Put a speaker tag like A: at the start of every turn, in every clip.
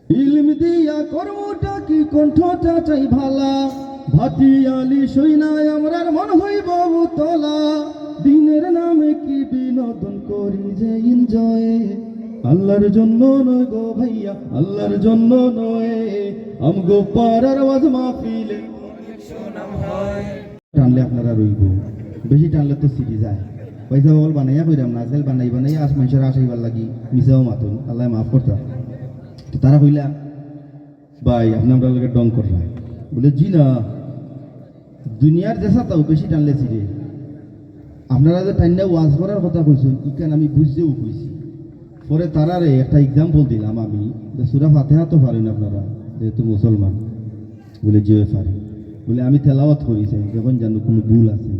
A: ইলম দিয়া কর্মটা কি কণ্ঠটা চাই ভালা, ভাটিয়ালি সইনায় আমরার মন হইব তোলা। দিনের নামে কি বিনোদন করি যে এনজয়, আল্লাহর জন্য নয় গো ভাইয়া, আল্লাহর জন্য নয়। আমগো পাড়ার ওয়াজ মাহফিলে টানলে আপনারা রইব, বেশি টানলে তো সিটি যায়। পয়সা বল বানাইয়া কইরাম না, সেল বানাই বানাইয়া আস মানুষের আসাইবার লাগি মিশাও মাতুন, আল্লাহ মাফ করতা। তো তারা কইলা ভাই আপনি আমরা লোকের ডং করলাম, বলে জি না, দুনিয়ার দেশা তাও বেশি টানলে সিরে। আপনারা যে টাইনা ওয়াজ করার কথা কইছেন ইকান আমি বুঝতেও কইছি। পরে তারারে একটা এক্সাম্পল দিলাম আমি, সূরা ফাতিহা তো পারেন আপনারা যেহেতু মুসলমান, বলে জি পারি। বলে আমি তেলাওয়াত করি চাই যখন জানো কোনো ভুল আছে,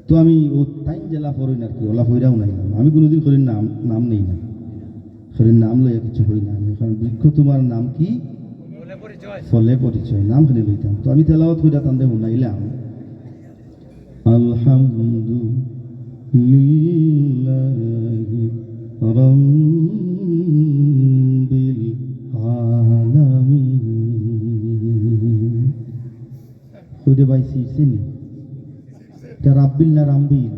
A: তো আমি ও টাইম জেলা পড়ই আর কি, ওলা ফইরাও নাই। আমি কোনোদিন করির নাম নেই না, শরীর নাম লইয়া কিছু করি না আমি, কারণ বৃক্ষ তোমার নাম কি ফলে পরিচয়, নাম খানি লইতাম। তো আমি তেলাওয়াত কইরা তান্দে শুনাইলাম, আলহামদুলিল্লাহি রাব্বিল আলামিন। কইরে ভাই সিসিনি তা রাব্বিল না রামবিল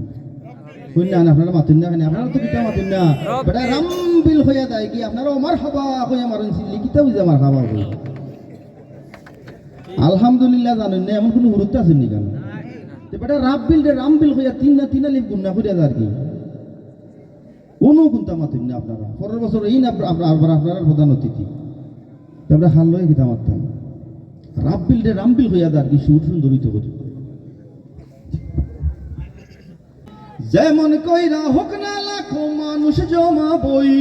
A: কই না, আপনারা মাতুন না, আপনারা তো কিতা মাতুন না, বেটা রামবিল হইয়া যায় কি আপনারা মারহাবা কইয়া মারুন সিল্লি কিতা বুঝা মারহাবা কই। আলহামদুলিল্লাহ জানেন না এমন কোনো গুরুত্ব আছে নি কেন? বেটা রাব্বিল রে রামবিল হইয়া তিন আলিফ গুণনা করিয়া যার কি কোনো গুনতা মাতুন না আপনারা। পরের বছর এই না আপনারা প্রধান অতিথি, তারপরে হাল লয়ে কিতা মারতাম, রাব্বিল রে রামবিল হইয়া যার কি সুর সুন্দরিত করি। যেমন কইরা হোক না লাখো মানুষ জমা বই,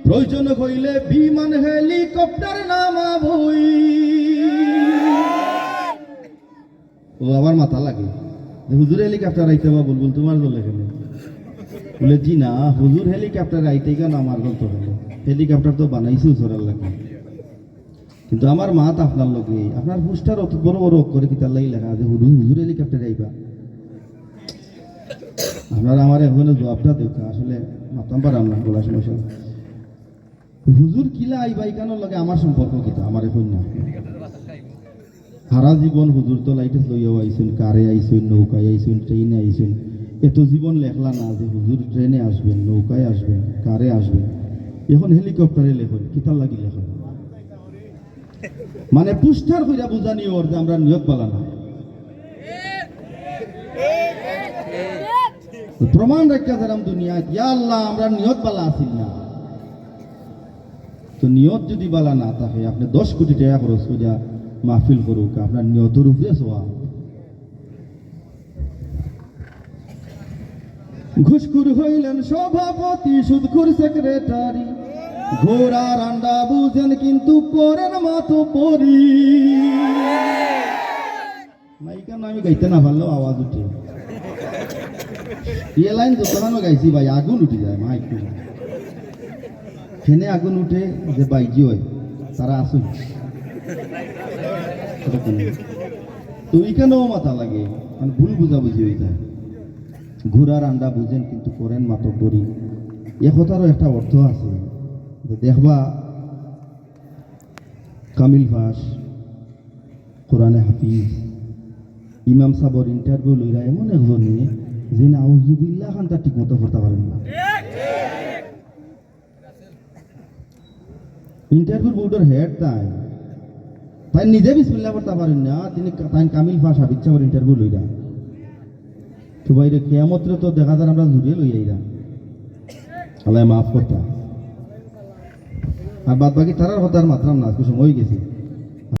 A: প্রয়োজন হইলে বিমান হেলিকপ্টার নামা বই। ও আবার মাথা লাগে, হুজুর হেলিকপ্টার আইতে বা বলবুল তোমার বলে গেলে, বলে জি না, হুজুর হেলিকপ্টার আইতে কেন আমার গল্প হলো, হেলিকপ্টার তো বানাইছি উচরার লাগে, কিন্তু আমার মাত আপনার লগে আপনার পুস্টার অত বড় বড় করে কি তার লাগি লেখা আছে হুজুর হেলিকপ্টার আইবা। আপনারা আমার এখনো জবাবটা দেখো, আসলে মাতাম পারাম না বলার সমস্যা। হুজুর কিলা আইবা ইকানোর লগে আমার সম্পর্ক কিতা আমার এখন না। সারা জীবন হুজুর তো লাইটে লইয়াও আইসুন, কারে আইসুন, নৌকায় আইসুন, ট্রেনে আইসুন, এত জীবন লেখলা না যে হুজুর ট্রেনে আসবেন, নৌকায় আসবেন, কারে আসবেন, এখন হেলিকপ্টারে লেখন কিতার লাগি লেখন, মানে পুস্টার কইরা বুঝানি ওর যে আমরা নিয়ত পালা না। প্রমাণ রাখা যারাম দুনিয়া ইয়া আল্লাহ আমরা নিয়ত বালা আসিল না। তো নিয়ত যদি বালা না থাকে আপনি 10 কোটি টাকা খরচ করিয়া মাহফিল করুক, আপনার নিয়তের উপরে সোয়া। ঘুষখুর হইলেন সভাপতি, সুদখুর সেক্রেটারি, ঘোড়া রান্ডা বুঝেন কিন্তু করেন মাতো পরি। নায়িকা আমি গাইতে না পারলেও আওয়াজ উঠে, এ লাইন যতখানো গাইছি ভাই আগুন উঠে যায় মা, একটু ফেনে আগুন উঠে যে বাইজি হয় তারা আসুন। তো এখানেও মাথা লাগে, মানে ভুল বুঝাবুঝি হয়ে যায়। ঘোড়ার আন্ডা বুঝেন কিন্তু করেন মাতব্বরি, এ কথারও একটা অর্থ আছে। দেখবা কামিল ফাস, কোরআনে হাফিজ, ইমাম সাবর ইন্টারভিউ লইরা এমন একজন নিয়ে যে নাউজুবিল্লাহ খান তার ঠিক মতো করতে পারেন না। ইন্টারভিউ বোর্ডের হেড তাই নিজে বিসমিল্লাহ করতে পারেন না, তিনি তাই কামিল ফাস হাফিজ সাবর ইন্টারভিউ লইরা। তো বাইরে কেয়ামতরে তো দেখা যায় আমরা জুড়িয়ে লই আইরা, আল্লাহ মাফ করতা। আর বাদ বাকি তারার কথা আর মাত্রাম না, সময় গেছি।